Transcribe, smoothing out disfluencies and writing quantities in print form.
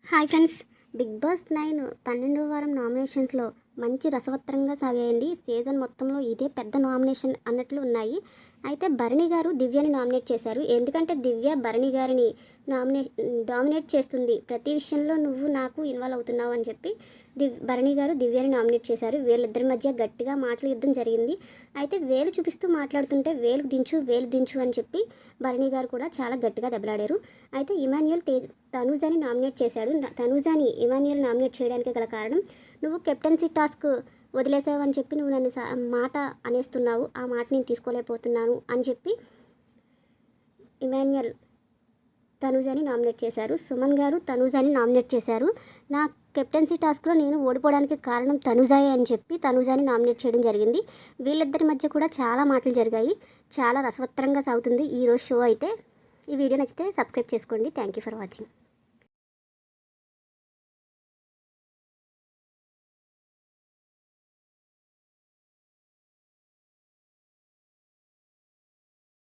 Hi friends, big boss 9 12వ వారం నామినేషన్స్లో మంచి రసవత్తరంగా సాగాయండి. సీజన్ మొత్తంలో ఇదే పెద్ద నామినేషన్ అన్నట్లు ఉన్నాయి. అయితే భరణి గారు దివ్యని నామినేట్ చేశారు. ఎందుకంటే దివ్య భరణి గారిని డామినేట్ చేస్తుంది. ప్రతి విషయంలో నువ్వు నాకు ఇన్వాల్వ్ అవుతున్నావు అని చెప్పి భరణి గారు దివ్యని నామినేట్ చేశారు. వీళ్ళిద్దరి మధ్య గట్టిగా మాటల యుద్ధం జరిగింది. అయితే వేలు చూపిస్తూ మాట్లాడుతుంటే వేలు దించు అని చెప్పి భరణి గారు కూడా చాలా గట్టిగా దెబ్బలాడారు. అయితే ఇమాన్యుయల్ తనూజాని నామినేట్ చేశాడు. తనూజాని ఇమాన్యుయల్ నామినేట్ చేయడానికి గల కారణం, నువ్వు కెప్టెన్సీ టాస్క్ వదిలేసావు అని చెప్పి నువ్వు నన్ను మాట అనేస్తున్నావు, ఆ మాట నేను తీసుకోలేకపోతున్నాను అని చెప్పి ఇమాన్యుయల్ తనూజాని నామినేట్ చేశారు. సుమన్ గారు తనూజాని నామినేట్ చేశారు. నా కెప్టెన్సీ టాస్క్లో నేను ఓడిపోవడానికి కారణం తనూజాయే అని చెప్పి తనూజాని నామినేట్ చేయడం జరిగింది. వీళ్ళిద్దరి మధ్య కూడా చాలా మాటలు జరిగాయి. చాలా రసవత్తరంగా సాగుతుంది ఈరోజు షో అయితే. ఈ వీడియో నచ్చితే సబ్స్క్రైబ్ చేసుకోండి. Thank you for watching.